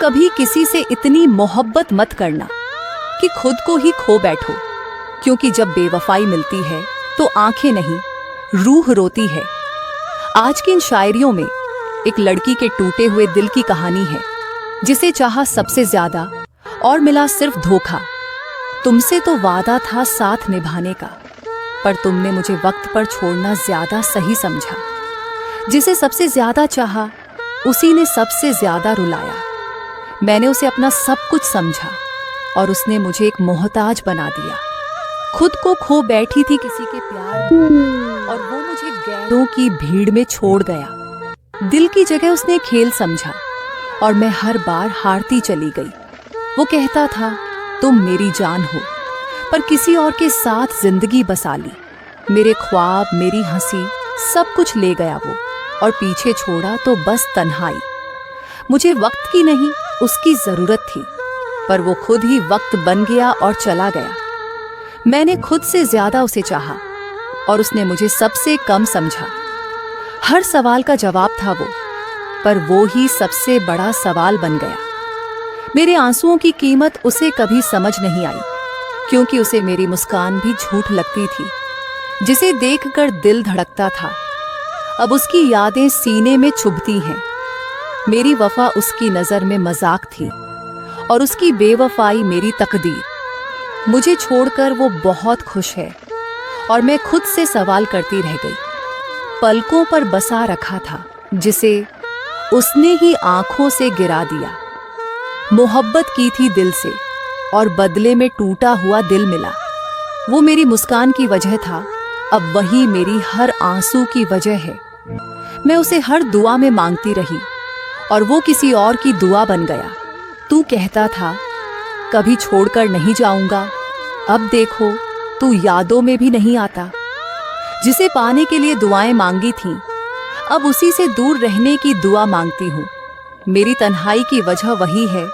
कभी किसी से इतनी मोहब्बत मत करना कि खुद को ही खो बैठो, क्योंकि जब बेवफाई मिलती है तो आंखें नहीं, रूह रोती है। आज की इन शायरियों में एक लड़की के टूटे हुए दिल की कहानी है, जिसे चाहा सबसे ज्यादा और मिला सिर्फ धोखा। तुमसे तो वादा था साथ निभाने का, पर तुमने मुझे वक्त पर छोड़ना ज्यादा सही समझा। जिसे सबसे ज्यादा चाहा उसी ने सबसे ज्यादा रुलाया। मैंने उसे अपना सब कुछ समझा और उसने मुझे एक मोहताज बना दिया। खुद को खो बैठी थी किसी के प्यार में और वो मुझे गैरों की भीड़ में छोड़ गया। दिल की जगह उसने खेल समझा और मैं हर बार हारती चली गई। वो कहता था तुम मेरी जान हो, पर किसी और के साथ जिंदगी बसा ली। मेरे ख्वाब, मेरी हंसी, सब कुछ ले गया वो और पीछे छोड़ा तो बस तन्हाई। मुझे वक्त की नहीं उसकी जरूरत थी, पर वो खुद ही वक्त बन गया और चला गया। मैंने खुद से ज्यादा उसे चाहा और उसने मुझे सबसे कम समझा। हर सवाल का जवाब था वो, पर वो ही सबसे बड़ा सवाल बन गया। मेरे आंसुओं की कीमत उसे कभी समझ नहीं आई, क्योंकि उसे मेरी मुस्कान भी झूठ लगती थी, जिसे देखकर दिल धड़कता था। अब उसकी यादें सीने में चुभती हैं। मेरी वफा उसकी नजर में मजाक थी और उसकी बेवफाई मेरी तकदीर। मुझे छोड़कर वो बहुत खुश है और मैं खुद से सवाल करती रह गई। पलकों पर बसा रखा था जिसे उसने ही आंखों से गिरा दिया। मोहब्बत की थी दिल से और बदले में टूटा हुआ दिल मिला। वो मेरी मुस्कान की वजह था, अब वही मेरी हर आंसू की वजह है। मैं उसे हर दुआ में मांगती रही और वो किसी और की दुआ बन गया। तू कहता था कभी छोड़कर नहीं जाऊंगा, अब देखो तू यादों में भी नहीं आता। जिसे पाने के लिए दुआएं मांगी थीं, अब उसी से दूर रहने की दुआ मांगती हूँ। मेरी तन्हाई की वजह वही है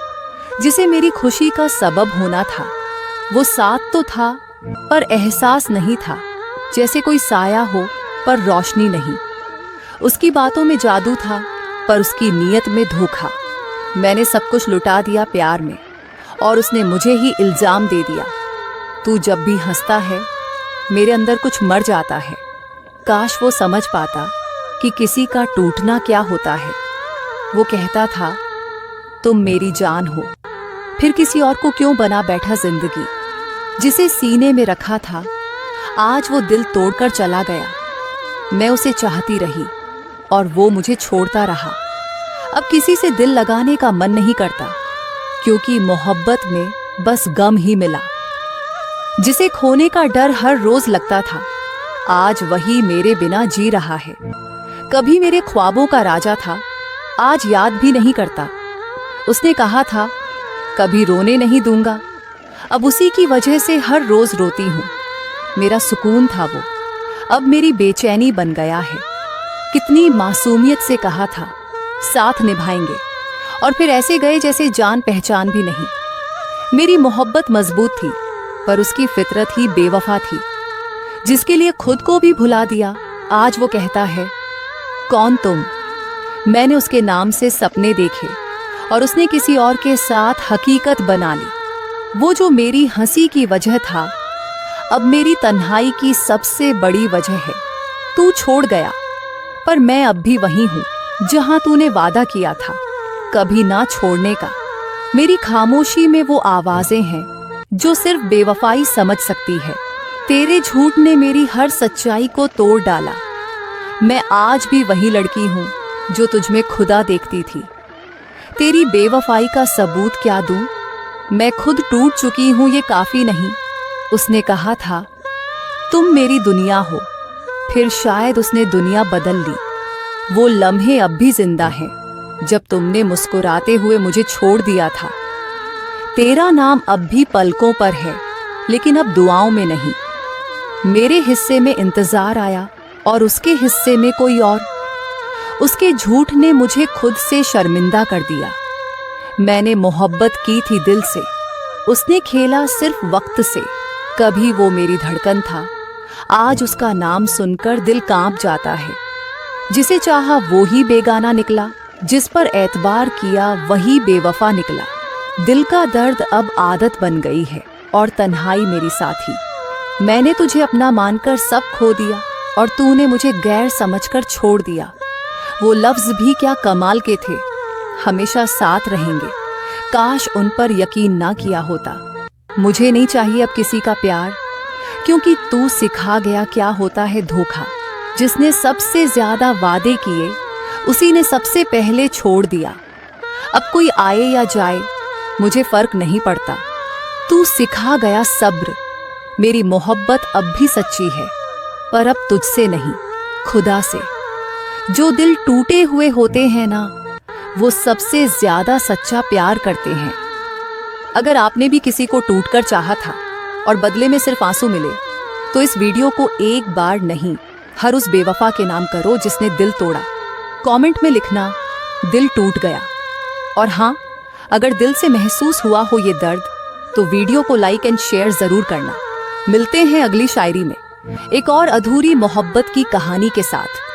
जिसे मेरी खुशी का सबब होना था। वो साथ तो था पर एहसास नहीं था, जैसे कोई साया हो पर रोशनी नहीं। उसकी बातों में जादू था पर उसकी नीयत में धोखा। मैंने सब कुछ लुटा दिया प्यार में और उसने मुझे ही इल्जाम दे दिया। तू जब भी हंसता है मेरे अंदर कुछ मर जाता है। काश वो समझ पाता कि किसी का टूटना क्या होता है। वो कहता था तुम मेरी जान हो, फिर किसी और को क्यों बना बैठा जिंदगी। जिसे सीने में रखा था आज वो दिल तोड़कर चला गया। मैं उसे चाहती रही और वो मुझे छोड़ता रहा। अब किसी से दिल लगाने का मन नहीं करता, क्योंकि मोहब्बत में बस गम ही मिला। जिसे खोने का डर हर रोज लगता था, आज वही मेरे बिना जी रहा है। कभी मेरे ख्वाबों का राजा था, आज याद भी नहीं करता। उसने कहा था कभी रोने नहीं दूंगा, अब उसी की वजह से हर रोज रोती हूँ। मेरा सुकून था वो, अब मेरी बेचैनी बन गया है। कितनी मासूमियत से कहा था साथ निभाएंगे, और फिर ऐसे गए जैसे जान पहचान भी नहीं। मेरी मोहब्बत मजबूत थी, पर उसकी फितरत ही बेवफा थी। जिसके लिए खुद को भी भुला दिया, आज वो कहता है कौन तुम। मैंने उसके नाम से सपने देखे और उसने किसी और के साथ हकीकत बना ली। वो जो मेरी हंसी की वजह था, अब मेरी तन्हाई की सबसे बड़ी वजह है। तू छोड़ गया, पर मैं अब भी वही हूँ जहाँ तूने वादा किया था कभी ना छोड़ने का। मेरी खामोशी में वो आवाजें हैं जो सिर्फ बेवफाई समझ सकती है। तेरे झूठ ने मेरी हर सच्चाई को तोड़ डाला। मैं आज भी वही लड़की हूँ जो तुझमें खुदा देखती थी। तेरी बेवफाई का सबूत क्या दूँ, मैं खुद टूट चुकी हूँ, ये काफी नहीं। उसने कहा था तुम मेरी दुनिया हो, फिर शायद उसने दुनिया बदल ली। वो लम्हे अब भी जिंदा हैं जब तुमने मुस्कुराते हुए मुझे छोड़ दिया था। तेरा नाम अब भी पलकों पर है, लेकिन अब दुआओं में नहीं। मेरे हिस्से में इंतजार आया और उसके हिस्से में कोई और। उसके झूठ ने मुझे खुद से शर्मिंदा कर दिया। मैंने मोहब्बत की थी दिल से, उसने खेला सिर्फ वक्त से। कभी वो मेरी धड़कन था, आज उसका नाम सुनकर दिल कांप जाता है। जिसे चाहा वो ही बेगाना निकला, जिस पर एतबार किया वही बेवफा निकला। दिल का दर्द अब आदत बन गई है और तन्हाई मेरी साथी। मैंने तुझे अपना मानकर सब खो दिया और तूने मुझे गैर समझकर छोड़ दिया। वो लफ्ज भी क्या कमाल के थे, हमेशा साथ रहेंगे, काश उन पर यकीन ना किया होता। मुझे नहीं चाहिए अब किसी का प्यार, क्योंकि तू सिखा गया क्या होता है धोखा। जिसने सबसे ज्यादा वादे किए उसी ने सबसे पहले छोड़ दिया। अब कोई आए या जाए मुझे फर्क नहीं पड़ता, तू सिखा गया सब्र। मेरी मोहब्बत अब भी सच्ची है, पर अब तुझसे नहीं, खुदा से। जो दिल टूटे हुए होते हैं ना, वो सबसे ज्यादा सच्चा प्यार करते हैं। अगर आपने भी किसी को टूटकर चाहा था और बदले में सिर्फ आंसू मिले, तो इस वीडियो को एक बार नहीं, हर उस बेवफा के नाम करो जिसने दिल तोड़ा। कमेंट में लिखना दिल टूट गया। और हाँ, अगर दिल से महसूस हुआ हो ये दर्द, तो वीडियो को लाइक एंड शेयर जरूर करना। मिलते हैं अगली शायरी में एक और अधूरी मोहब्बत की कहानी के साथ।